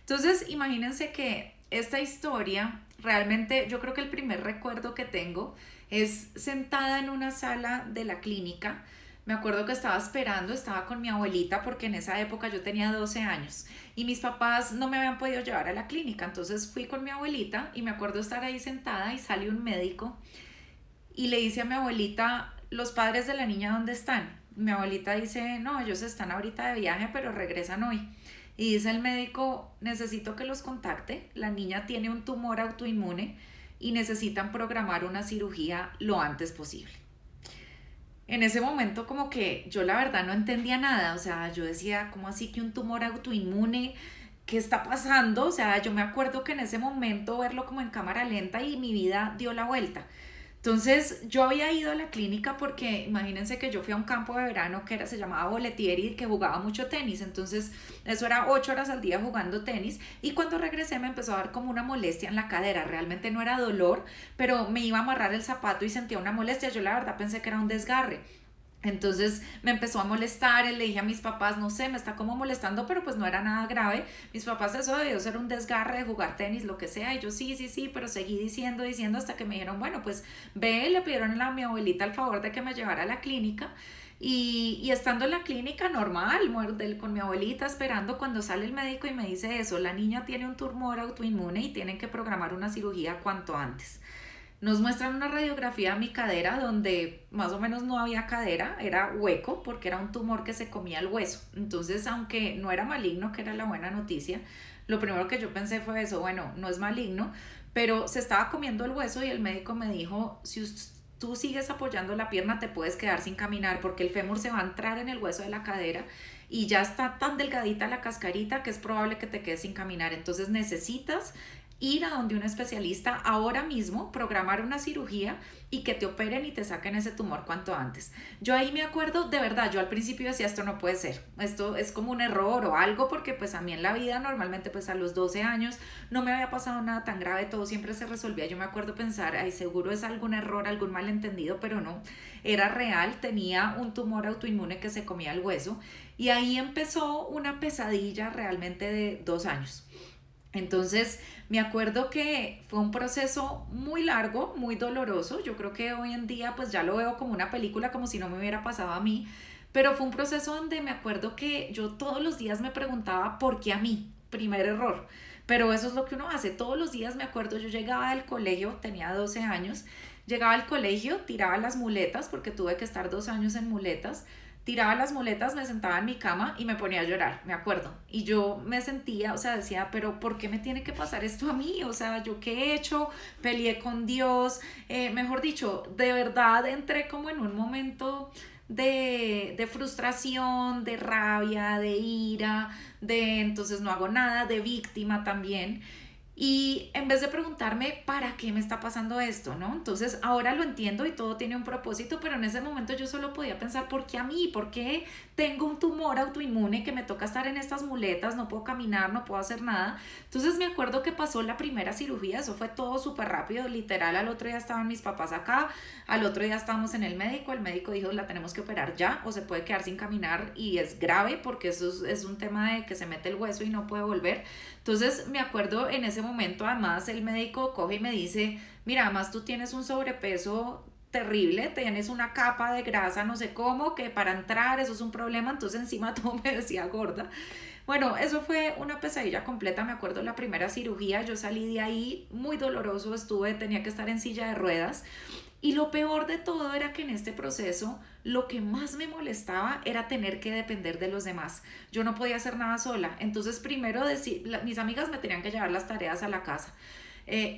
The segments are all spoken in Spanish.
Entonces, imagínense que esta historia, realmente yo creo que el primer recuerdo que tengo es sentada en una sala de la clínica. Me acuerdo que estaba esperando, estaba con mi abuelita porque en esa época yo tenía 12 años y mis papás no me habían podido llevar a la clínica. Entonces fui con mi abuelita y me acuerdo estar ahí sentada y sale un médico y le dice a mi abuelita, ¿los padres de la niña dónde están? Mi abuelita dice, no, ellos están ahorita de viaje, pero regresan hoy. Y dice el médico, necesito que los contacte, la niña tiene un tumor autoinmune y necesitan programar una cirugía lo antes posible. En ese momento como que yo la verdad no entendía nada, o sea, yo decía, ¿cómo así que un tumor autoinmune? ¿Qué está pasando? O sea, yo me acuerdo que en ese momento verlo como en cámara lenta y mi vida dio la vuelta. Entonces yo había ido a la clínica porque imagínense que yo fui a un campo de verano que se llamaba Boletieri, que jugaba mucho tenis, entonces eso era 8 horas al día jugando tenis y cuando regresé me empezó a dar como una molestia en la cadera, realmente no era dolor, pero me iba a amarrar el zapato y sentía una molestia, yo la verdad pensé que era un desgarre. Entonces me empezó a molestar, le dije a mis papás, no sé, me está como molestando, pero pues no era nada grave. Mis papás, eso debió ser un desgarre de jugar tenis, lo que sea. Y yo, sí, sí, sí, pero seguí diciendo, diciendo hasta que me dijeron, bueno, pues ve, le pidieron a mi abuelita el favor de que me llevara a la clínica. Y estando en la clínica normal, con mi abuelita esperando cuando sale el médico y me dice eso, la niña tiene un tumor autoinmune y tienen que programar una cirugía cuanto antes. Nos muestran una radiografía de mi cadera donde más o menos no había cadera, era hueco porque era un tumor que se comía el hueso. Entonces, aunque no era maligno, que era la buena noticia, lo primero que yo pensé fue eso, bueno, no es maligno, pero se estaba comiendo el hueso y el médico me dijo, si tú sigues apoyando la pierna te puedes quedar sin caminar porque el fémur se va a entrar en el hueso de la cadera y ya está tan delgadita la cascarita que es probable que te quedes sin caminar. Entonces necesitas ir a donde un especialista ahora mismo, programar una cirugía y que te operen y te saquen ese tumor cuanto antes. Yo ahí me acuerdo, de verdad, yo al principio decía, esto no puede ser, esto es como un error o algo, porque pues a mí en la vida normalmente pues a los 12 años no me había pasado nada tan grave, todo siempre se resolvía. Yo me acuerdo pensar, ay, seguro es algún error, algún malentendido, pero no, era real, tenía un tumor autoinmune que se comía el hueso y ahí empezó una pesadilla realmente de 2 años. Entonces, me acuerdo que fue un proceso muy largo, muy doloroso. Yo creo que hoy en día pues ya lo veo como una película, como si no me hubiera pasado a mí. Pero fue un proceso donde me acuerdo que yo todos los días me preguntaba, ¿por qué a mí? Primer error. Pero eso es lo que uno hace. Todos los días me acuerdo, yo llegaba del colegio, tenía 12 años, llegaba al colegio, tiraba las muletas, porque tuve que estar 2 años en muletas, tiraba las muletas, me sentaba en mi cama y me ponía a llorar, me acuerdo. Y yo me sentía, o sea, decía, pero ¿por qué me tiene que pasar esto a mí? O sea, ¿yo qué he hecho? Peleé con Dios, mejor dicho, de verdad entré como en un momento de frustración, de rabia, de ira, de entonces no hago nada, de víctima también. Y en vez de preguntarme, ¿para qué me está pasando esto? ¿No? Entonces ahora lo entiendo y todo tiene un propósito, pero en ese momento yo solo podía pensar, ¿por qué a mí? ¿Por qué tengo un tumor autoinmune que me toca estar en estas muletas? No puedo caminar, no puedo hacer nada. Entonces me acuerdo que pasó la primera cirugía, eso fue todo súper rápido, literal, al otro día estaban mis papás acá, al otro día estábamos en el médico dijo, la tenemos que operar ya o se puede quedar sin caminar y es grave porque eso es un tema de que se mete el hueso y no puede volver. Entonces me acuerdo en ese momento, además el médico coge y me dice, mira, además tú tienes un sobrepeso terrible, tienes una capa de grasa, no sé cómo, que para entrar eso es un problema, entonces encima todo me decía gorda. Bueno, eso fue una pesadilla completa, me acuerdo la primera cirugía, yo salí de ahí muy doloroso, estuve, tenía que estar en silla de ruedas y lo peor de todo era que en este proceso lo que más me molestaba era tener que depender de los demás. Yo no podía hacer nada sola. Entonces primero mis amigas me tenían que llevar las tareas a la casa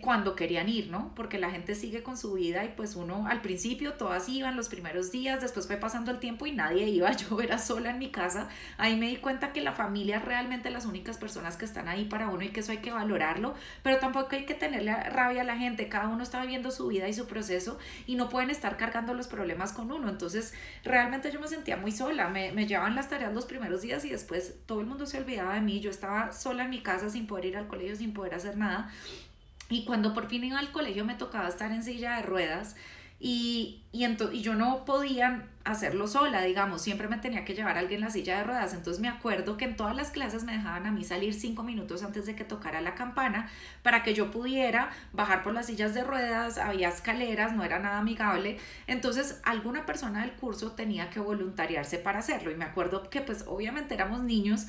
cuando querían ir, ¿no? Porque la gente sigue con su vida y pues uno al principio todas iban los primeros días, después fue pasando el tiempo y nadie iba, yo era sola en mi casa. Ahí me di cuenta que la familia es realmente las únicas personas que están ahí para uno y que eso hay que valorarlo, pero tampoco hay que tenerle rabia a la gente, cada uno está viviendo su vida y su proceso y no pueden estar cargando los problemas con uno. Entonces realmente yo me sentía muy sola, me llevaban las tareas los primeros días y después todo el mundo se olvidaba de mí, yo estaba sola en mi casa sin poder ir al colegio, sin poder hacer nada. Y cuando por fin iba al colegio me tocaba estar en silla de ruedas y yo no podía hacerlo sola, digamos, siempre me tenía que llevar a alguien en la silla de ruedas. Entonces me acuerdo que en todas las clases me dejaban a mí salir 5 minutos antes de que tocara la campana para que yo pudiera bajar por las sillas de ruedas, había escaleras, no era nada amigable. Entonces alguna persona del curso tenía que voluntariarse para hacerlo, y me acuerdo que pues obviamente éramos niños,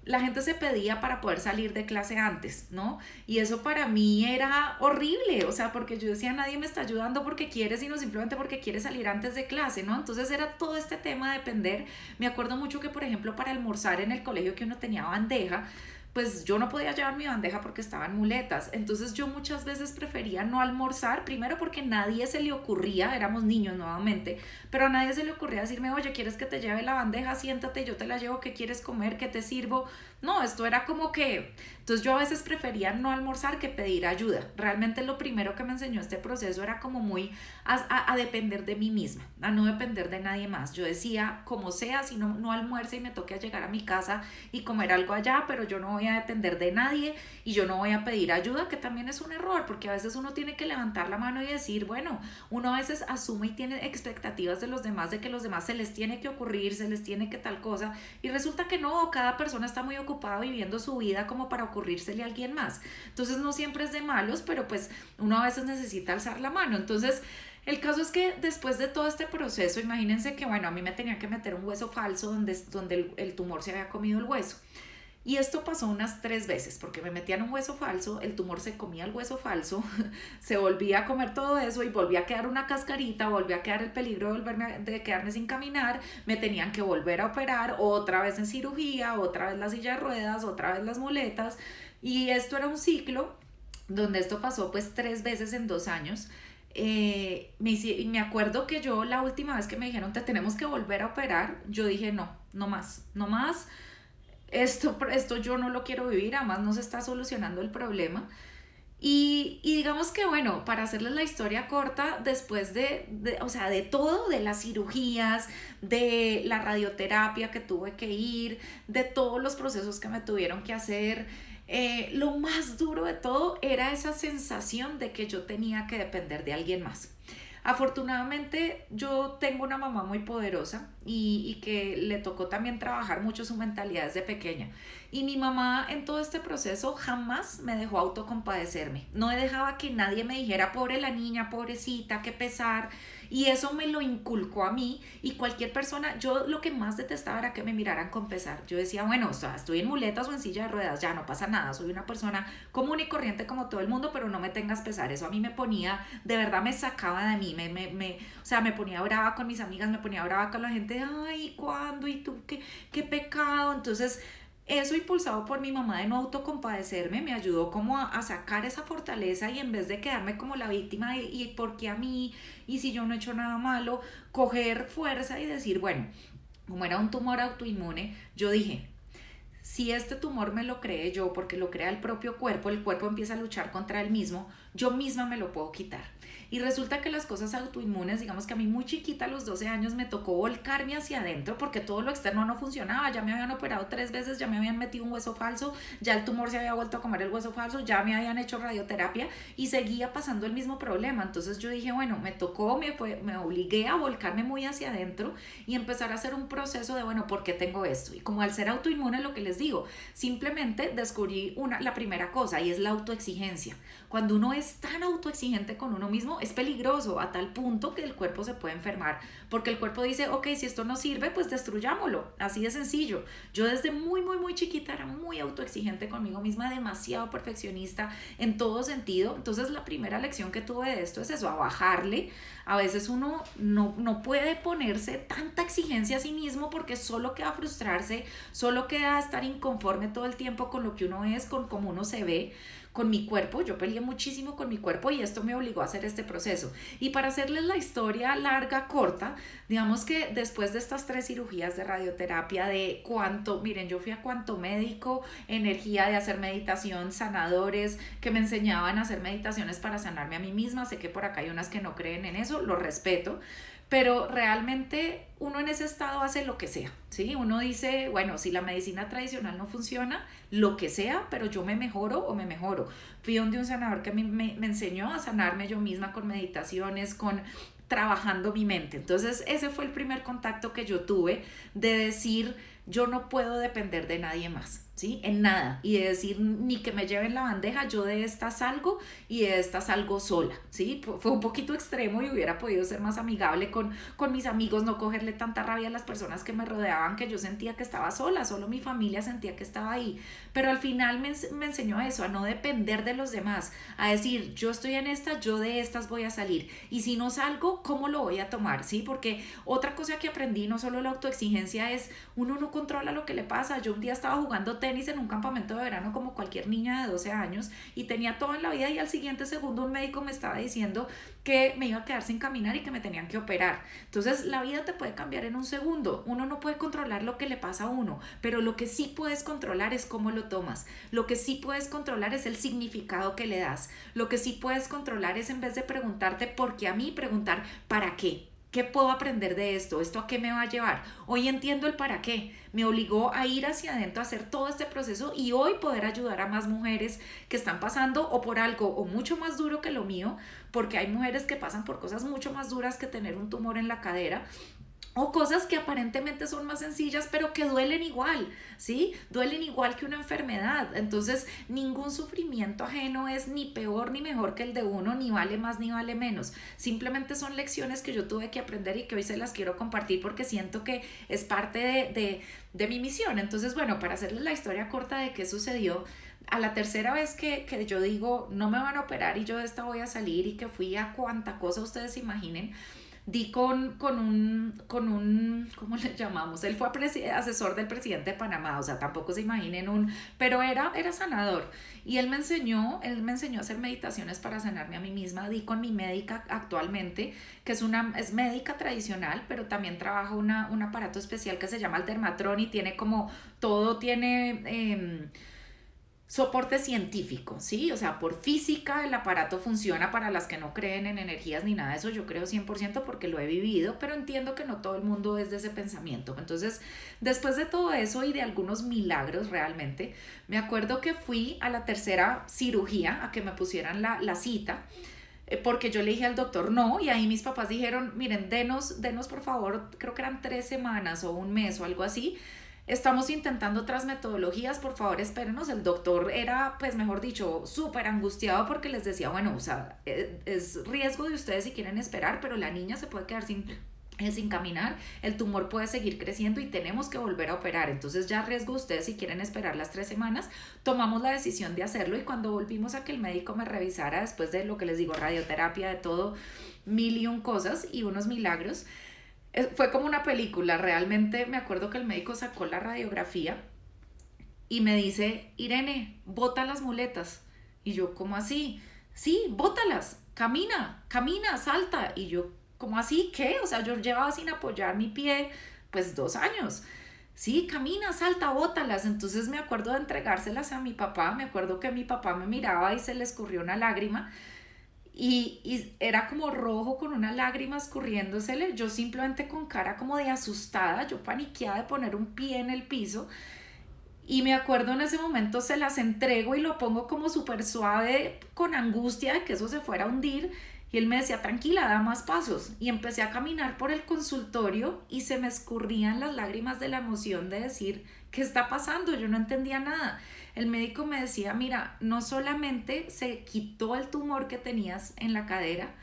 la gente se pedía para poder salir de clase antes, ¿no? Y eso para mí era horrible, o sea, porque yo decía, nadie me está ayudando porque quiere, sino simplemente porque quiere salir antes de clase, ¿no? Entonces era todo este tema de depender. Me acuerdo mucho que, por ejemplo, para almorzar en el colegio, que uno tenía bandeja, pues yo no podía llevar mi bandeja porque estaban muletas. Entonces yo muchas veces prefería no almorzar, primero porque nadie se le ocurría, éramos niños nuevamente, pero a nadie se le ocurría decirme, oye, ¿quieres que te lleve la bandeja? Siéntate, yo te la llevo, ¿qué quieres comer? ¿Qué te sirvo? No, esto era como que... Entonces yo a veces prefería no almorzar que pedir ayuda. Realmente lo primero que me enseñó este proceso era como muy a depender de mí misma, a no depender de nadie más. Yo decía, como sea, si no, no almuerce y me toque llegar a mi casa y comer algo allá, pero yo no voy a depender de nadie y yo no voy a pedir ayuda, que también es un error, porque a veces uno tiene que levantar la mano y decir, bueno, uno a veces asume y tiene expectativas de los demás, de que los demás se les tiene que ocurrir, se les tiene que tal cosa, y resulta que no, cada persona está muy ocupada viviendo su vida como para ocurrírsele a alguien más. Entonces no siempre es de malos, pero pues uno a veces necesita alzar la mano. Entonces el caso es que después de todo este proceso, imagínense que bueno, a mí me tenían que meter un hueso falso donde el tumor se había comido el hueso. Y esto pasó unas 3 veces, porque me metían un hueso falso, el tumor se comía el hueso falso, se volvía a comer todo eso y volvía a quedar una cascarita, volvía a quedar el peligro de quedarme sin caminar, me tenían que volver a operar, otra vez en cirugía, otra vez la silla de ruedas, otra vez las muletas, y esto era un ciclo donde esto pasó pues 3 veces en 2 años. Me acuerdo que yo la última vez que me dijeron te tenemos que volver a operar, yo dije no, no más, no más, esto yo no lo quiero vivir, además no se está solucionando el problema. Y digamos que bueno, para hacerles la historia corta, después o sea, de todo, de las cirugías, de la radioterapia que tuve que ir, de todos los procesos que me tuvieron que hacer, lo más duro de todo era esa sensación de que yo tenía que depender de alguien más. Afortunadamente yo tengo una mamá muy poderosa y que le tocó también trabajar mucho su mentalidad desde pequeña. Y mi mamá en todo este proceso jamás me dejó autocompadecerme. No dejaba que nadie me dijera, pobre la niña, pobrecita, qué pesar. Y eso me lo inculcó a mí, y cualquier persona, yo lo que más detestaba era que me miraran con pesar. Yo decía, bueno, o sea, estoy en muletas o en silla de ruedas, ya no pasa nada, soy una persona común y corriente como todo el mundo, pero no me tengas pesar. Eso a mí me ponía, de verdad me sacaba de mí, o sea, me ponía brava con mis amigas, me ponía brava con la gente, ay, ¿cuándo? ¿Y tú qué pecado? Entonces eso, impulsado por mi mamá de no autocompadecerme, me ayudó como a sacar esa fortaleza, y en vez de quedarme como la víctima de, y por qué a mí, y si yo no he hecho nada malo, coger fuerza y decir, bueno, como era un tumor autoinmune, yo dije, si este tumor me lo creé yo, porque lo crea el cuerpo empieza a luchar contra él mismo, yo misma me lo puedo quitar. Y resulta que las cosas autoinmunes, digamos que a mí muy chiquita, a los 12 años, me tocó volcarme hacia adentro porque todo lo externo no funcionaba. Ya me habían operado 3 veces, ya me habían metido un hueso falso, ya el tumor se había vuelto a comer el hueso falso, ya me habían hecho radioterapia y seguía pasando el mismo problema. Entonces yo dije, bueno, me tocó, me obligué a volcarme muy hacia adentro y empezar a hacer un proceso de, bueno, ¿por qué tengo esto? Y como al ser autoinmune, lo que les digo, simplemente descubrí la primera cosa, y es la autoexigencia. Cuando uno es tan autoexigente con uno mismo, es peligroso a tal punto que el cuerpo se puede enfermar, porque el cuerpo dice, ok, si esto no sirve, pues destruyámoslo, así de sencillo. Yo desde muy chiquita era muy autoexigente conmigo misma, demasiado perfeccionista en todo sentido. Entonces la primera lección que tuve de esto es eso, a bajarle. A veces uno no puede ponerse tanta exigencia a sí mismo, porque solo queda frustrarse, solo queda estar inconforme todo el tiempo con lo que uno es, con cómo uno se ve. Con mi cuerpo, yo peleé muchísimo con mi cuerpo, y esto me obligó a hacer este proceso. Y para hacerles la historia larga, corta, digamos que después de estas 3 cirugías de radioterapia, miren, yo fui a cuanto médico, energía, de hacer meditación, sanadores que me enseñaban a hacer meditaciones para sanarme a mí misma. Sé que por acá hay unas que no creen en eso, lo respeto, pero realmente uno en ese estado hace lo que sea, ¿sí? Uno dice, bueno, si la medicina tradicional no funciona, lo que sea, pero yo me mejoro o me mejoro. Fui donde un sanador que me enseñó a sanarme yo misma con meditaciones, con trabajando mi mente. Entonces ese fue el primer contacto que yo tuve de decir, yo no puedo depender de nadie más, ¿sí? En nada. Y de decir, ni que me lleven la bandeja, yo de esta salgo y de esta salgo sola, ¿sí? Fue un poquito extremo y hubiera podido ser más amigable con mis amigos, no cogerle tanta rabia a las personas que me rodeaban, que yo sentía que estaba sola, solo mi familia sentía que estaba ahí. Pero al final me enseñó eso, a no depender de los demás, a decir, yo estoy en esta, yo de estas voy a salir. Y si no salgo, ¿cómo lo voy a tomar? ¿Sí? Porque otra cosa que aprendí, no solo la autoexigencia, es uno no controla lo que le pasa. Yo un día estaba jugando tenis en un campamento de verano como cualquier niña de 12 años y tenía todo en la vida, y al siguiente segundo un médico me estaba diciendo que me iba a quedar sin caminar y que me tenían que operar. Entonces la vida te puede cambiar en un segundo. Uno no puede controlar lo que le pasa a uno, pero lo que sí puedes controlar es cómo lo tomas. Lo que sí puedes controlar es el significado que le das. Lo que sí puedes controlar es, en vez de preguntarte por qué a mí, preguntar ¿para qué? ¿Qué puedo aprender de esto? ¿Esto a qué me va a llevar? Hoy entiendo el para qué. Me obligó a ir hacia adentro, a hacer todo este proceso y hoy poder ayudar a más mujeres que están pasando o por algo o mucho más duro que lo mío, porque hay mujeres que pasan por cosas mucho más duras que tener un tumor en la cadera, o cosas que aparentemente son más sencillas, pero que duelen igual, ¿sí? Duelen igual que una enfermedad. Entonces, ningún sufrimiento ajeno es ni peor ni mejor que el de uno, ni vale más ni vale menos. Simplemente son lecciones que yo tuve que aprender y que hoy se las quiero compartir porque siento que es parte de mi misión. Entonces, bueno, para hacerles la historia corta de qué sucedió, a la tercera vez que yo digo, no me van a operar y yo de esta voy a salir, y que fui a cuanta cosa ustedes se imaginen, di con un, ¿cómo le llamamos? Él fue asesor del presidente de Panamá, o sea, tampoco se imaginen pero era sanador. Y él me enseñó a hacer meditaciones para sanarme a mí misma. Di con mi médica actualmente, que es médica tradicional, pero también trabaja un aparato especial que se llama el Dermatron y tiene como, todo tiene soporte científico, ¿sí? O sea, por física el aparato funciona. Para las que no creen en energías ni nada de eso, yo creo 100% porque lo he vivido, pero entiendo que no todo el mundo es de ese pensamiento. Entonces, después de todo eso y de algunos milagros realmente, me acuerdo que fui a la tercera cirugía a que me pusieran la cita, porque yo le dije al doctor no, y ahí mis papás dijeron, miren, denos por favor, creo que eran 3 semanas o un mes o algo así. Estamos intentando otras metodologías, por favor espérenos. El doctor era, pues mejor dicho, súper angustiado porque les decía, bueno, o sea, es riesgo de ustedes si quieren esperar, pero la niña se puede quedar sin caminar, el tumor puede seguir creciendo y tenemos que volver a operar. Entonces ya riesgo ustedes si quieren esperar las 3 semanas. Tomamos la decisión de hacerlo, y cuando volvimos a que el médico me revisara, después de lo que les digo, radioterapia, de todo, mil y un cosas y unos milagros, fue como una película. Realmente me acuerdo que el médico sacó la radiografía y me dice, Irene, bota las muletas. Y yo, ¿cómo así? Sí, bótalas, camina, camina, salta. Y yo, ¿cómo así? ¿Qué? O sea, yo llevaba sin apoyar mi pie pues 2 años. Sí, camina, salta, bótalas. Entonces me acuerdo de entregárselas a mi papá. Me acuerdo que mi papá me miraba y se le escurrió una lágrima. Y era como rojo con una lágrima escurriéndosele. Yo simplemente con cara como de asustada, yo paniqueada de poner un pie en el piso. Y me acuerdo en ese momento se las entrego y lo pongo como súper suave, con angustia de que eso se fuera a hundir. Y él me decía, tranquila, da más pasos. Y empecé a caminar por el consultorio y se me escurrían las lágrimas de la emoción de decir, ¿qué está pasando? Yo no entendía nada. El médico me decía, mira, no solamente se quitó el tumor que tenías en la cadera,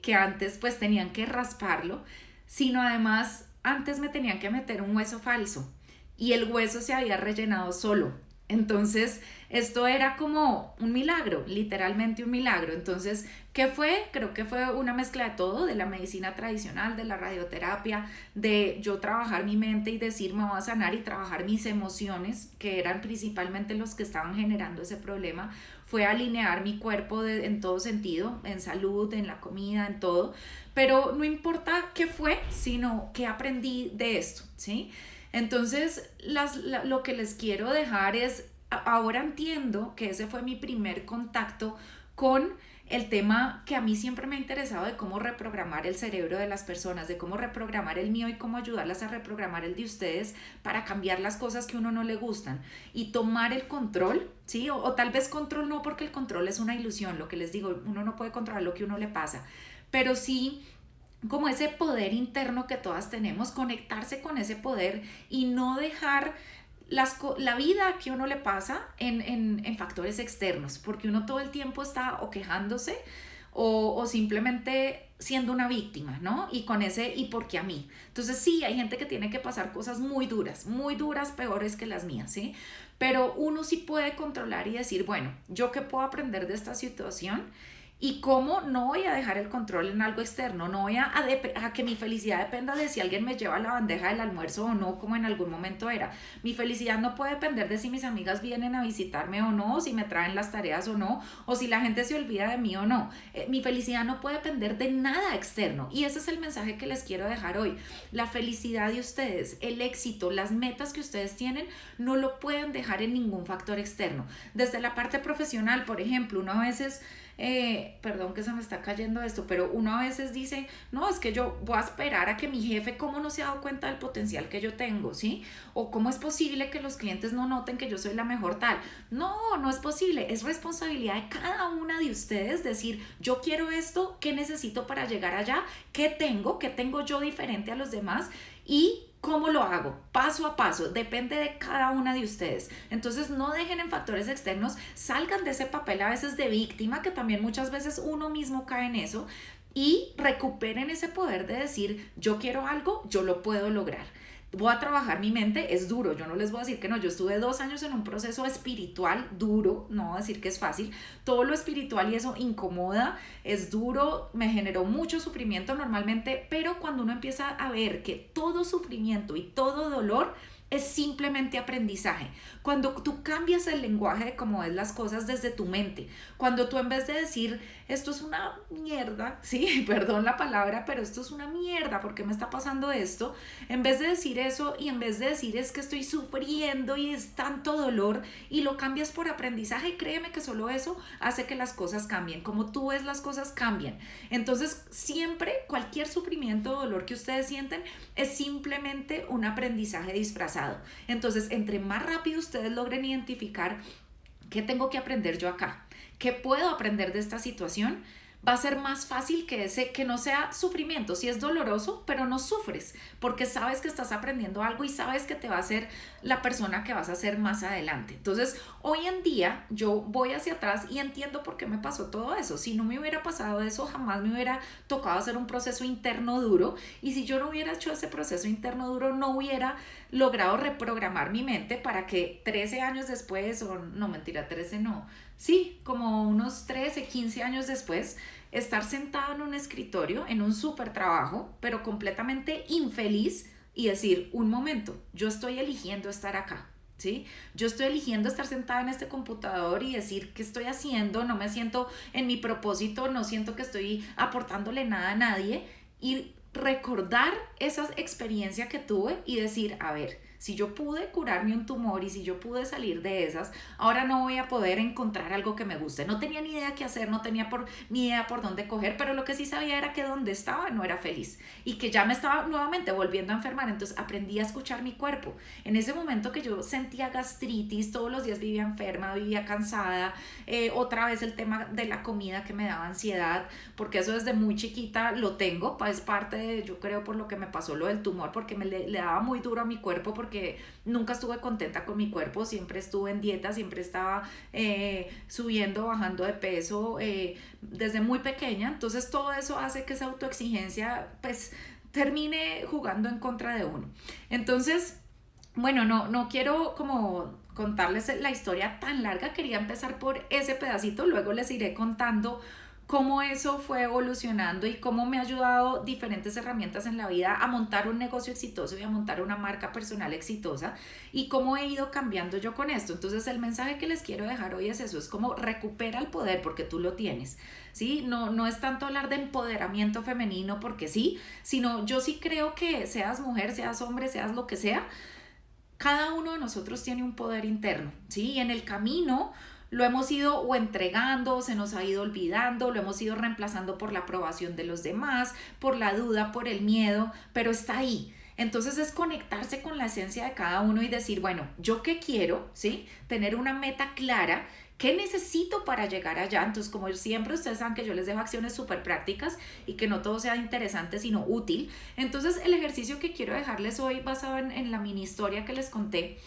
que antes pues tenían que rasparlo, sino además antes me tenían que meter un hueso falso y el hueso se había rellenado solo. Entonces, esto era como un milagro, literalmente un milagro. Entonces, ¿qué fue? Creo que fue una mezcla de todo, de la medicina tradicional, de la radioterapia, de yo trabajar mi mente y decir me voy a sanar, y trabajar mis emociones, que eran principalmente los que estaban generando ese problema. Fue alinear mi cuerpo en todo sentido, en salud, en la comida, en todo. Pero no importa qué fue, sino qué aprendí de esto, ¿sí? Entonces, lo que les quiero dejar es, ahora entiendo que ese fue mi primer contacto con el tema que a mí siempre me ha interesado, de cómo reprogramar el cerebro de las personas, de cómo reprogramar el mío y cómo ayudarlas a reprogramar el de ustedes para cambiar las cosas que a uno no le gustan y tomar el control, ¿sí? O tal vez control no, porque el control es una ilusión, lo que les digo, uno no puede controlar lo que a uno le pasa, pero sí como ese poder interno que todas tenemos, conectarse con ese poder y no dejar la vida que uno le pasa en factores externos, porque uno todo el tiempo está o quejándose o simplemente siendo una víctima, ¿no? Y con ese, ¿y por qué a mí? Entonces sí, hay gente que tiene que pasar cosas muy duras, peores que las mías, ¿sí? Pero uno sí puede controlar y decir, bueno, ¿yo qué puedo aprender de esta situación? Y cómo no voy a dejar el control en algo externo, no voy a que mi felicidad dependa de si alguien me lleva la bandeja del almuerzo o no, como en algún momento era. Mi felicidad no puede depender de si mis amigas vienen a visitarme o no, o si me traen las tareas o no, o si la gente se olvida de mí o no. Mi felicidad no puede depender de nada externo. Y ese es el mensaje que les quiero dejar hoy. La felicidad de ustedes, el éxito, las metas que ustedes tienen, no lo pueden dejar en ningún factor externo. Desde la parte profesional, por ejemplo, uno a veces perdón que se me está cayendo esto, pero uno a veces dice, no, es que yo voy a esperar a que mi jefe, ¿cómo no se ha dado cuenta del potencial que yo tengo? ¿Sí? O cómo es posible que los clientes no noten que yo soy la mejor tal. No, no es posible, es responsabilidad de cada una de ustedes decir, yo quiero esto, ¿qué necesito para llegar allá? ¿Qué tengo yo diferente a los demás? Y ¿cómo lo hago? Paso a paso, depende de cada una de ustedes. Entonces no dejen en factores externos, salgan de ese papel a veces de víctima, que también muchas veces uno mismo cae en eso, y recuperen ese poder de decir, yo quiero algo, yo lo puedo lograr. Voy a trabajar mi mente, es duro, yo no les voy a decir que no, yo estuve 2 años en un proceso espiritual duro, no voy a decir que es fácil, todo lo espiritual y eso incomoda, es duro, me generó mucho sufrimiento normalmente, pero cuando uno empieza a ver que todo sufrimiento y todo dolor es simplemente aprendizaje. Cuando tú cambias el lenguaje de cómo ves las cosas desde tu mente, cuando tú en vez de decir, esto es una mierda, sí, perdón la palabra, pero esto es una mierda, ¿por qué me está pasando esto? En vez de decir eso y en vez de decir es que estoy sufriendo y es tanto dolor y lo cambias por aprendizaje, créeme que solo eso hace que las cosas cambien. Como tú ves las cosas cambian. Entonces siempre cualquier sufrimiento o dolor que ustedes sienten es simplemente un aprendizaje disfrazado. Entonces, entre más rápido ustedes logren identificar qué tengo que aprender yo acá, qué puedo aprender de esta situación, va a ser más fácil que no sea sufrimiento. Sí es doloroso, pero no sufres, porque sabes que estás aprendiendo algo y sabes que te va a ser la persona que vas a ser más adelante. Entonces, hoy en día yo voy hacia atrás y entiendo por qué me pasó todo eso. Si no me hubiera pasado eso, jamás me hubiera tocado hacer un proceso interno duro, y si yo no hubiera hecho ese proceso interno duro, no hubiera logrado reprogramar mi mente para que 13 años después, o no, mentira, 13 no, sí, como unos 13, 15 años después, estar sentado en un escritorio, en un súper trabajo, pero completamente infeliz, y decir, un momento, yo estoy eligiendo estar acá, ¿sí? Yo estoy eligiendo estar sentada en este computador y decir qué estoy haciendo, no me siento en mi propósito, no siento que estoy aportándole nada a nadie, y recordar esa experiencia que tuve y decir, a ver, si yo pude curarme un tumor y si yo pude salir de esas, ahora no voy a poder encontrar algo que me guste. No tenía ni idea qué hacer, no tenía ni idea por dónde coger, pero lo que sí sabía era que donde estaba no era feliz y que ya me estaba nuevamente volviendo a enfermar. Entonces aprendí a escuchar mi cuerpo. En ese momento que yo sentía gastritis, todos los días vivía enferma, vivía cansada, otra vez el tema de la comida que me daba ansiedad, porque eso desde muy chiquita lo tengo, es parte de, yo creo, por lo que me pasó lo del tumor, porque le daba muy duro a mi cuerpo, porque nunca estuve contenta con mi cuerpo, siempre estuve en dieta, siempre estaba subiendo, bajando de peso desde muy pequeña. Entonces todo eso hace que esa autoexigencia pues termine jugando en contra de uno. Entonces, bueno, no quiero como contarles la historia tan larga, quería empezar por ese pedacito, luego les iré contando cómo eso fue evolucionando y cómo me ha ayudado diferentes herramientas en la vida a montar un negocio exitoso y a montar una marca personal exitosa, y cómo he ido cambiando yo con esto. Entonces el mensaje que les quiero dejar hoy es eso, es como recupera el poder porque tú lo tienes, ¿sí? No es tanto hablar de empoderamiento femenino porque sí, sino yo sí creo que seas mujer, seas hombre, seas lo que sea, cada uno de nosotros tiene un poder interno, ¿sí? Y en el camino lo hemos ido o entregando, se nos ha ido olvidando, lo hemos ido reemplazando por la aprobación de los demás, por la duda, por el miedo, pero está ahí. Entonces es conectarse con la esencia de cada uno y decir, bueno, ¿yo qué quiero? ¿Sí? Tener una meta clara ¿Qué necesito para llegar allá? Entonces, como siempre, ustedes saben que yo les dejo acciones súper prácticas y que no todo sea interesante, sino útil. Entonces, el ejercicio que quiero dejarles hoy, basado en la mini historia que les conté,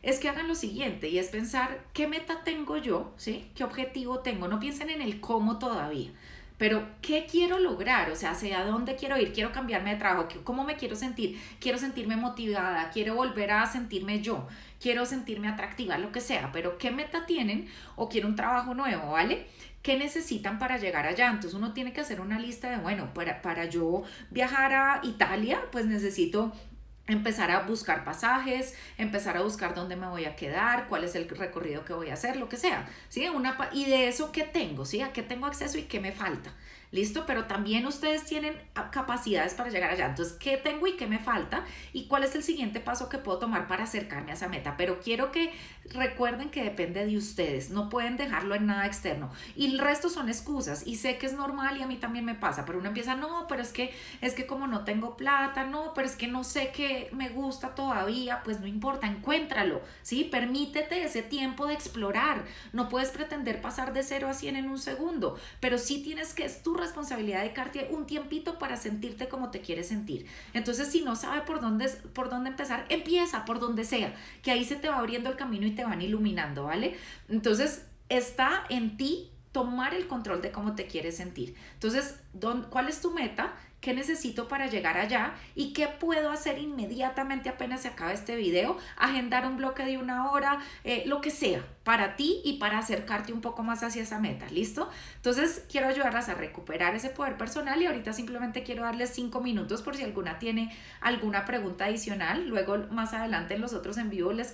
es que hagan lo siguiente, y es pensar qué meta tengo yo, ¿sí? ¿Qué objetivo tengo? No piensen en el cómo todavía, pero ¿qué quiero lograr? O sea, ¿hacia dónde quiero ir? ¿Quiero cambiarme de trabajo? ¿Cómo me quiero sentir? ¿Quiero sentirme motivada? ¿Quiero volver a sentirme yo? ¿Quiero sentirme atractiva? Lo que sea, pero ¿qué meta tienen? ¿O quiero un trabajo nuevo? ¿Vale? ¿Qué necesitan para llegar allá? Entonces uno tiene que hacer una lista de, bueno, para yo viajar a Italia, pues necesito empezar a buscar pasajes, empezar a buscar dónde me voy a quedar, cuál es el recorrido que voy a hacer, lo que sea, ¿sí? Y de eso, ¿qué tengo? ¿Sí? ¿A qué tengo acceso y qué me falta? ¿Listo? Pero también ustedes tienen capacidades para llegar allá. Entonces, ¿qué tengo y qué me falta? ¿Y cuál es el siguiente paso que puedo tomar para acercarme a esa meta? Pero quiero que recuerden que depende de ustedes. No pueden dejarlo en nada externo. Y el resto son excusas. Y sé que es normal y a mí también me pasa. Pero uno empieza, no, pero es que como no tengo plata, no, pero es que no sé qué me gusta todavía. Pues no importa, encuéntralo, ¿sí? Permítete ese tiempo de explorar. No puedes pretender pasar de 0 a 100 en un segundo. Pero sí tienes que, es tu responsabilidad dedicarte un tiempito para sentirte como te quieres sentir. Entonces, si no sabe por dónde empezar, empieza por donde sea, que ahí se te va abriendo el camino y te van iluminando, ¿vale? Entonces, está en ti tomar el control de cómo te quieres sentir. Entonces, ¿cuál es tu meta? ¿Qué necesito para llegar allá? ¿Y qué puedo hacer inmediatamente apenas se acabe este video? Agendar un bloque de 1 hora, lo que sea, para ti y para acercarte un poco más hacia esa meta, ¿listo? Entonces, quiero ayudarlas a recuperar ese poder personal y ahorita simplemente quiero darles 5 minutos por si alguna tiene alguna pregunta adicional. Luego, más adelante en los otros en vivo les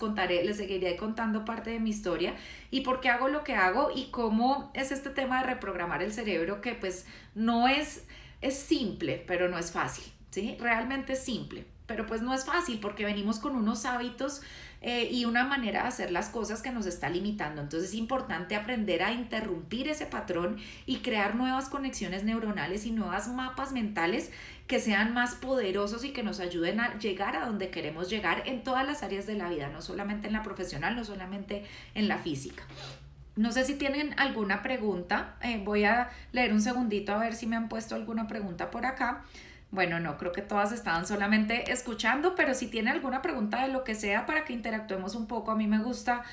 seguiré contando parte de mi historia y por qué hago lo que hago y cómo es este tema de reprogramar el cerebro que pues no es simple, pero no es fácil, ¿sí? Realmente es simple, pero pues no es fácil porque venimos con unos hábitos y una manera de hacer las cosas que nos está limitando. Entonces es importante aprender a interrumpir ese patrón y crear nuevas conexiones neuronales y nuevos mapas mentales que sean más poderosos y que nos ayuden a llegar a donde queremos llegar en todas las áreas de la vida, no solamente en la profesional, no solamente en la física. No sé si tienen alguna pregunta. Voy a leer un segundito a ver si me han puesto alguna pregunta por acá. Bueno, no, creo que todas estaban solamente escuchando, pero si tienen alguna pregunta de lo que sea para que interactuemos un poco, a mí me gusta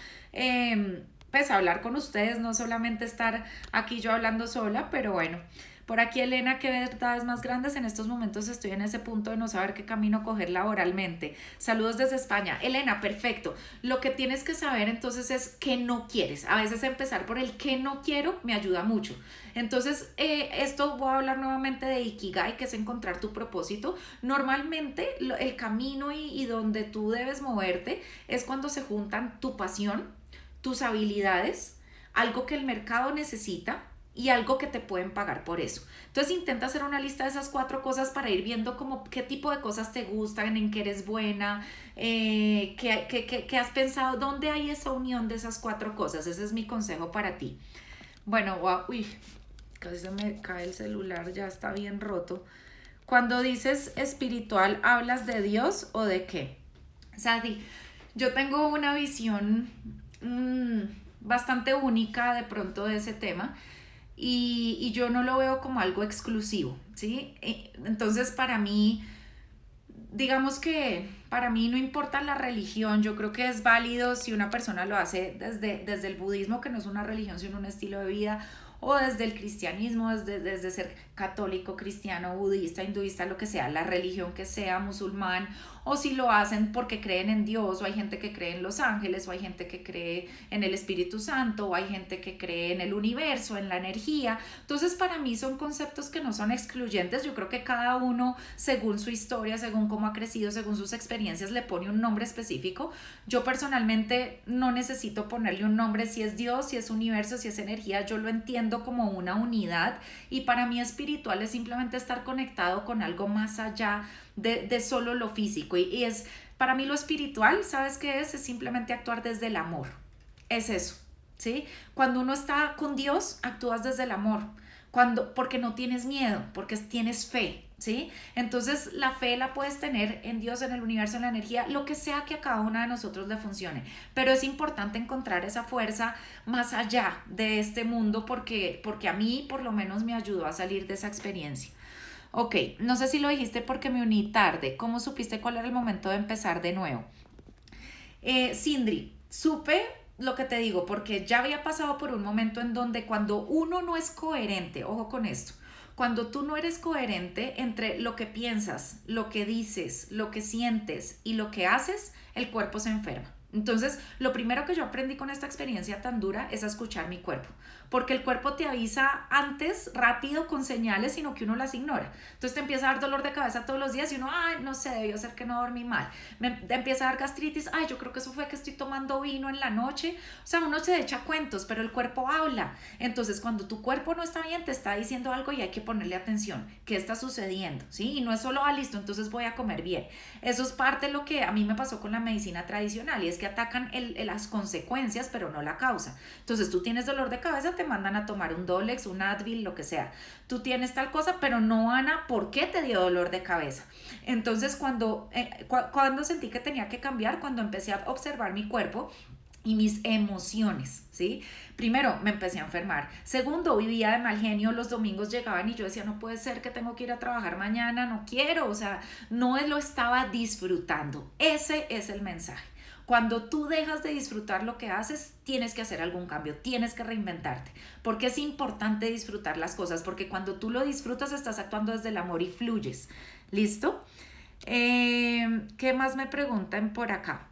pues hablar con ustedes, no solamente estar aquí yo hablando sola, pero bueno. Por aquí Elena, ¿qué verdades más grandes? En estos momentos estoy en ese punto de no saber qué camino coger laboralmente. Saludos desde España. Elena, perfecto. Lo que tienes que saber entonces es qué no quieres. A veces empezar por el qué no quiero me ayuda mucho. Entonces, esto voy a hablar nuevamente de Ikigai, que es encontrar tu propósito. Normalmente el camino y donde tú debes moverte es cuando se juntan tu pasión, tus habilidades, algo que el mercado necesita y algo que te pueden pagar por eso. Entonces intenta hacer una lista de esas 4 cosas para ir viendo como qué tipo de cosas te gustan, en qué eres buena, qué has pensado, dónde hay esa unión de esas 4 cosas. Ese es mi consejo para ti. Bueno, wow, uy, casi se me cae el celular, ya está bien roto. Cuando dices espiritual, ¿hablas de Dios o de qué? Sadi, yo tengo una visión bastante única de pronto de ese tema. Y yo no lo veo como algo exclusivo, ¿sí? Entonces para mí, digamos que para mí no importa la religión, yo creo que es válido si una persona lo hace desde el budismo, que no es una religión sino un estilo de vida, o desde el cristianismo, desde ser católico, cristiano, budista, hinduista, lo que sea, la religión que sea, musulmán, o si lo hacen porque creen en Dios, o hay gente que cree en los ángeles, o hay gente que cree en el Espíritu Santo, o hay gente que cree en el universo, en la energía. Entonces para mí son conceptos que no son excluyentes. Yo creo que cada uno, según su historia, según cómo ha crecido, según sus experiencias, le pone un nombre específico. Yo personalmente no necesito ponerle un nombre, si es Dios, si es universo, si es energía, yo lo entiendo como una unidad, y para mí espiritual es simplemente estar conectado con algo más allá de solo lo físico, y es para mí lo espiritual, ¿sabes qué es? Es simplemente actuar desde el amor, es eso, ¿sí? Cuando uno está con Dios, actúas desde el amor, porque no tienes miedo, porque tienes fe, ¿sí? Entonces la fe la puedes tener en Dios, en el universo, en la energía, lo que sea que a cada una de nosotros le funcione. Pero es importante encontrar esa fuerza más allá de este mundo porque a mí por lo menos me ayudó a salir de esa experiencia. Ok, no sé si lo dijiste porque me uní tarde. ¿Cómo supiste cuál era el momento de empezar de nuevo? Sindri, supe lo que te digo, porque ya había pasado por un momento en donde cuando uno no es coherente, ojo con esto, cuando tú no eres coherente entre lo que piensas, lo que dices, lo que sientes y lo que haces, el cuerpo se enferma. Entonces, lo primero que yo aprendí con esta experiencia tan dura es a escuchar mi cuerpo, porque el cuerpo te avisa antes, rápido, con señales, sino que uno las ignora. Entonces te empieza a dar dolor de cabeza todos los días y uno, ay, no sé, debió ser que no dormí mal. Te empieza a dar gastritis, ay, yo creo que eso fue que estoy tomando vino en la noche. O sea, uno se echa cuentos, pero el cuerpo habla. Entonces, cuando tu cuerpo no está bien, te está diciendo algo y hay que ponerle atención. ¿Qué está sucediendo? ¿Sí? Y no es solo, ah, listo, entonces voy a comer bien. Eso es parte de lo que a mí me pasó con la medicina tradicional y es que atacan las consecuencias, pero no la causa. Entonces, tú tienes dolor de cabeza, te mandan a tomar un Dolex, un Advil, lo que sea. Tú tienes tal cosa, pero no, Ana, ¿por qué te dio dolor de cabeza? Entonces, cuando sentí que tenía que cambiar, cuando empecé a observar mi cuerpo y mis emociones, ¿sí? Primero, me empecé a enfermar. Segundo, vivía de mal genio. Los domingos llegaban y yo decía, no puede ser que tengo que ir a trabajar mañana, no quiero. O sea, no lo estaba disfrutando. Ese es el mensaje. Cuando tú dejas de disfrutar lo que haces, tienes que hacer algún cambio, tienes que reinventarte, porque es importante disfrutar las cosas, porque cuando tú lo disfrutas estás actuando desde el amor y fluyes. ¿Listo? ¿Qué más me preguntan por acá?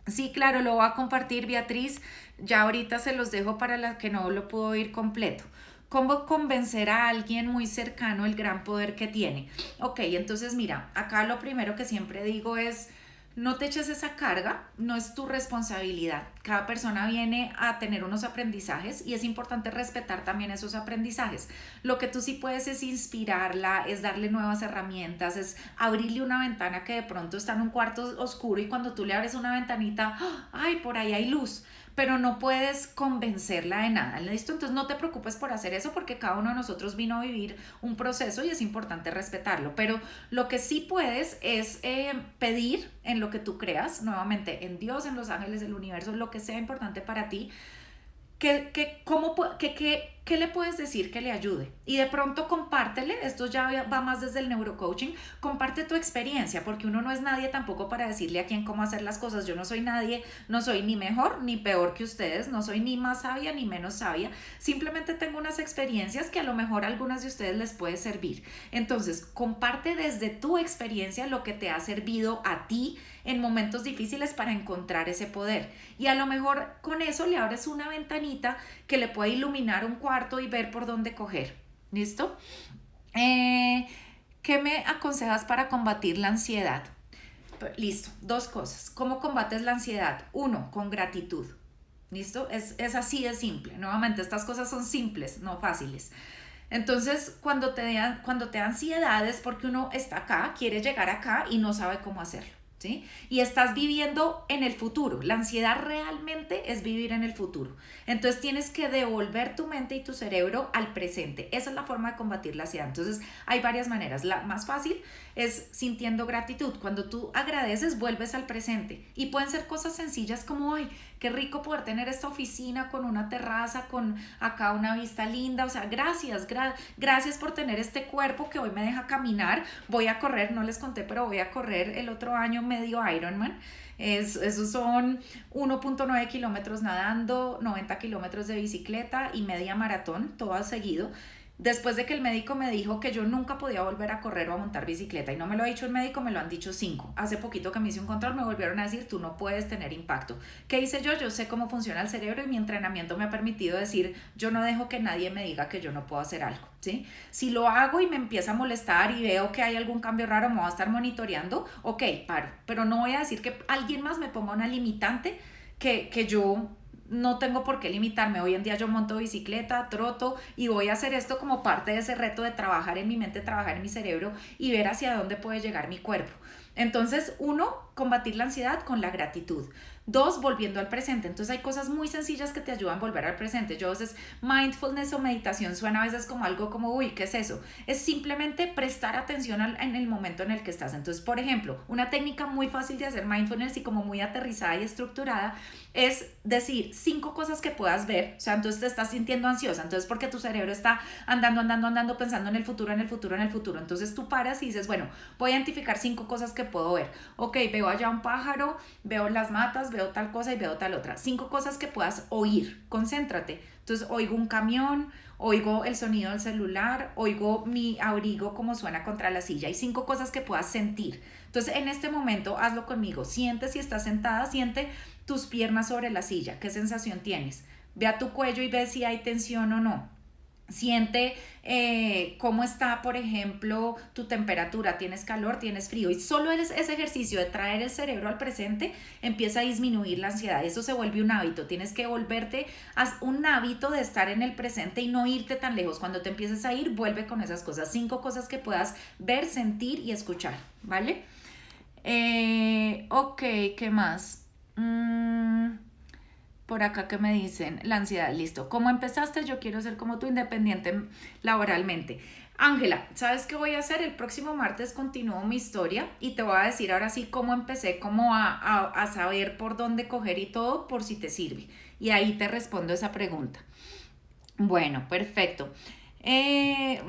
Sí, claro, lo voy a compartir, Beatriz. Ya ahorita se los dejo para la que no lo puedo oír completo. ¿Cómo convencer a alguien muy cercano el gran poder que tiene? Ok, entonces mira, acá lo primero que siempre digo es no te eches esa carga, no es tu responsabilidad. Cada persona viene a tener unos aprendizajes y es importante respetar también esos aprendizajes. Lo que tú sí puedes es inspirarla, es darle nuevas herramientas, es abrirle una ventana que de pronto está en un cuarto oscuro y cuando tú le abres una ventanita, ¡ay, por ahí hay luz! Pero no puedes convencerla de nada, ¿listo? Entonces no te preocupes por hacer eso porque cada uno de nosotros vino a vivir un proceso y es importante respetarlo, pero lo que sí puedes es pedir en lo que tú creas, nuevamente en Dios, en los ángeles, el universo, lo que sea importante para ti, ¿qué le puedes decir que le ayude? Y de pronto compártele, esto ya va más desde el neurocoaching, comparte tu experiencia, porque uno no es nadie tampoco para decirle a quién cómo hacer las cosas. Yo no soy nadie, no soy ni mejor ni peor que ustedes, no soy ni más sabia ni menos sabia, simplemente tengo unas experiencias que a lo mejor a algunas de ustedes les puede servir. Entonces, comparte desde tu experiencia lo que te ha servido a ti en momentos difíciles para encontrar ese poder. Y a lo mejor con eso le abres una ventanita que le puede iluminar un cuarto y ver por dónde coger. ¿Listo? ¿Qué me aconsejas para combatir la ansiedad? Listo, dos cosas. ¿Cómo combates la ansiedad? Uno, con gratitud. ¿Listo? Es así de simple. Nuevamente, estas cosas son simples, no fáciles. Entonces, cuando te da ansiedad es porque uno está acá, quiere llegar acá y no sabe cómo hacerlo. ¿Sí? Y estás viviendo en el futuro. La ansiedad realmente es vivir en el futuro. Entonces tienes que devolver tu mente y tu cerebro al presente. Esa es la forma de combatir la ansiedad. Entonces hay varias maneras. La más fácil es sintiendo gratitud. Cuando tú agradeces, vuelves al presente. Y pueden ser cosas sencillas como, ay, qué rico poder tener esta oficina con una terraza, con acá una vista linda. O sea, gracias por tener este cuerpo que hoy me deja caminar. Voy a correr, no les conté, pero voy a correr el otro año medio Ironman. Esos son 1.9 kilómetros nadando, 90 kilómetros de bicicleta y media maratón, todo seguido. Después de que el médico me dijo que yo nunca podía volver a correr o a montar bicicleta, y no me lo ha dicho el médico, me lo han dicho 5. Hace poquito que me hice un control me volvieron a decir, tú no puedes tener impacto. ¿Qué hice yo? Yo sé cómo funciona el cerebro y mi entrenamiento me ha permitido decir, yo no dejo que nadie me diga que yo no puedo hacer algo, ¿sí? Si lo hago y me empieza a molestar y veo que hay algún cambio raro, me voy a estar monitoreando, ok, paro, pero no voy a decir que alguien más me ponga una limitante que yo no tengo por qué limitarme. Hoy en día yo monto bicicleta, troto y voy a hacer esto como parte de ese reto de trabajar en mi mente, trabajar en mi cerebro y ver hacia dónde puede llegar mi cuerpo. Entonces, uno, combatir la ansiedad con la gratitud. Dos, volviendo al presente. Entonces hay cosas muy sencillas que te ayudan a volver al presente. Yo a veces, mindfulness o meditación suena a veces como algo como, uy, ¿qué es eso? Es simplemente prestar atención en el momento en el que estás. Entonces, por ejemplo, una técnica muy fácil de hacer mindfulness y como muy aterrizada y estructurada es decir 5 cosas que puedas ver. O sea, entonces te estás sintiendo ansiosa. Entonces, porque tu cerebro está andando, pensando en el futuro, en el futuro, en el futuro. Entonces tú paras y dices, bueno, voy a identificar 5 cosas que puedo ver. Ok, veo allá un pájaro, veo las matas, veo tal cosa y veo tal otra. 5 cosas que puedas oír, concéntrate. Entonces oigo un camión, oigo el sonido del celular, oigo mi abrigo como suena contra la silla. Hay 5 cosas que puedas sentir. Entonces en este momento hazlo conmigo. Siente si estás sentada, siente tus piernas sobre la silla. ¿Qué sensación tienes? Ve a tu cuello y ve si hay tensión o no. Siente cómo está, por ejemplo, tu temperatura, tienes calor, tienes frío, y solo ese ejercicio de traer el cerebro al presente empieza a disminuir la ansiedad. Eso se vuelve un hábito, tienes que volverte a un hábito de estar en el presente y no irte tan lejos. Cuando te empieces a ir, vuelve con esas cosas, 5 cosas que puedas ver, sentir y escuchar, ¿vale? Ok, ¿qué más? Por acá que me dicen, la ansiedad, listo. ¿Cómo empezaste? Yo quiero ser como tú, independiente laboralmente. Ángela, ¿sabes qué voy a hacer? El próximo martes continúo mi historia y te voy a decir ahora sí cómo empecé, cómo a saber por dónde coger y todo, por si te sirve. Y ahí te respondo esa pregunta. Bueno, perfecto.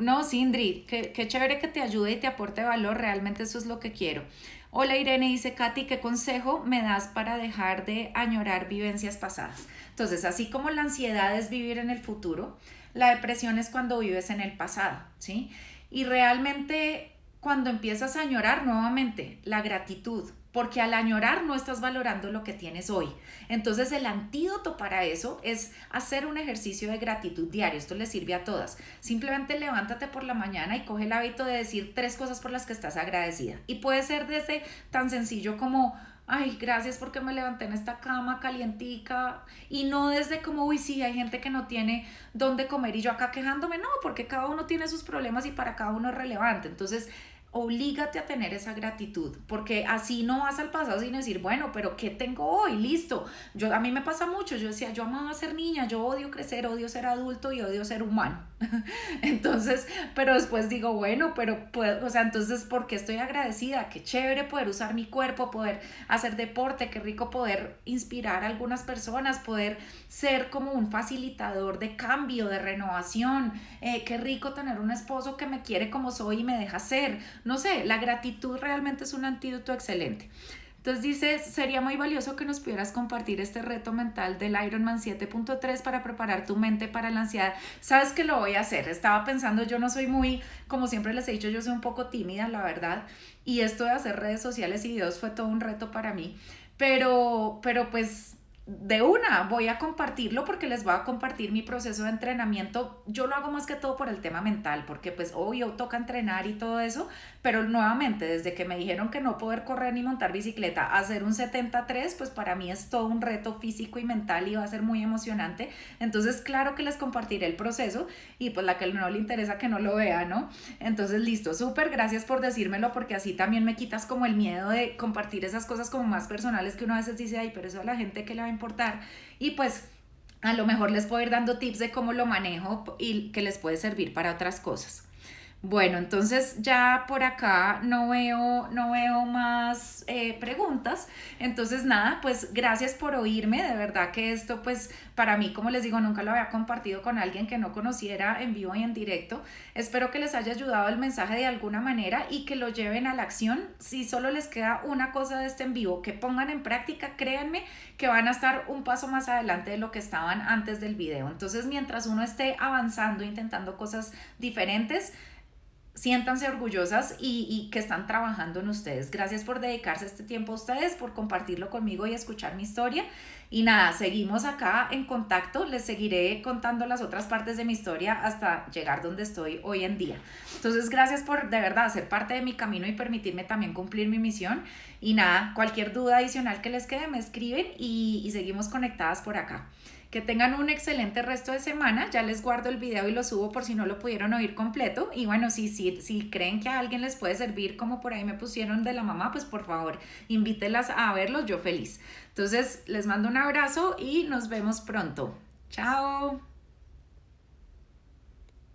No, Sindri, qué chévere que te ayude y te aporte valor, realmente eso es lo que quiero. Hola Irene, dice Katy, ¿qué consejo me das para dejar de añorar vivencias pasadas? Entonces, así como la ansiedad es vivir en el futuro, la depresión es cuando vives en el pasado, ¿sí? Y realmente cuando empiezas a añorar nuevamente la gratitud, porque al añorar no estás valorando lo que tienes hoy. Entonces el antídoto para eso es hacer un ejercicio de gratitud diario. Esto le sirve a todas. Simplemente levántate por la mañana y coge el hábito de decir 3 cosas por las que estás agradecida. Y puede ser desde tan sencillo como, ay, gracias porque me levanté en esta cama calientica, y no desde como, uy, sí, hay gente que no tiene dónde comer y yo acá quejándome, no, porque cada uno tiene sus problemas y para cada uno es relevante. Entonces oblígate a tener esa gratitud, porque así no vas al pasado sin decir, bueno, pero ¿qué tengo hoy? Listo. A mí me pasa mucho, yo decía, yo amaba ser niña, yo odio crecer, odio ser adulto y odio ser humano. Entonces, pero después digo, bueno, pero o sea, entonces, ¿por qué estoy agradecida? Qué chévere poder usar mi cuerpo, poder hacer deporte, qué rico poder inspirar a algunas personas, poder ser como un facilitador de cambio, de renovación, qué rico tener un esposo que me quiere como soy y me deja ser. No sé, la gratitud realmente es un antídoto excelente. Entonces dice, sería muy valioso que nos pudieras compartir este reto mental del Ironman 7.3 para preparar tu mente para la ansiedad. Sabes que lo voy a hacer. Estaba pensando, yo no soy muy, como siempre les he dicho, yo soy un poco tímida, la verdad. Y esto de hacer redes sociales y videos fue todo un reto para mí. Pero pues de una, voy a compartirlo porque les voy a compartir mi proceso de entrenamiento. Yo lo hago más que todo por el tema mental, porque pues obvio toca entrenar y todo eso, pero nuevamente desde que me dijeron que no poder correr ni montar bicicleta, hacer un 73, pues para mí es todo un reto físico y mental y va a ser muy emocionante. Entonces claro que les compartiré el proceso y pues la que no le interesa que no lo vea, ¿no? Entonces listo, súper, gracias por decírmelo porque así también me quitas como el miedo de compartir esas cosas como más personales que uno a veces dice, ay, pero eso a la gente que le va a importar, y pues a lo mejor les puedo ir dando tips de cómo lo manejo y que les puede servir para otras cosas. Bueno, entonces ya por acá no veo más preguntas. Entonces nada, pues gracias por oírme. De verdad que esto pues para mí, como les digo, nunca lo había compartido con alguien que no conociera en vivo y en directo. Espero que les haya ayudado el mensaje de alguna manera y que lo lleven a la acción. Si solo les queda una cosa de este en vivo, que pongan en práctica, créanme que van a estar un paso más adelante de lo que estaban antes del video. Entonces mientras uno esté avanzando, intentando cosas diferentes, siéntanse orgullosas y que están trabajando en ustedes. Gracias por dedicarse este tiempo a ustedes, por compartirlo conmigo y escuchar mi historia. Y nada, seguimos acá en contacto. Les seguiré contando las otras partes de mi historia hasta llegar donde estoy hoy en día. Entonces, gracias por de verdad ser parte de mi camino y permitirme también cumplir mi misión. Y nada, cualquier duda adicional que les quede, me escriben y seguimos conectadas por acá. Que tengan un excelente resto de semana. Ya les guardo el video y lo subo por si no lo pudieron oír completo. Y bueno, si creen que a alguien les puede servir, como por ahí me pusieron de la mamá, pues por favor, invítelas a verlos, yo feliz. Entonces, les mando un abrazo y nos vemos pronto. Chao.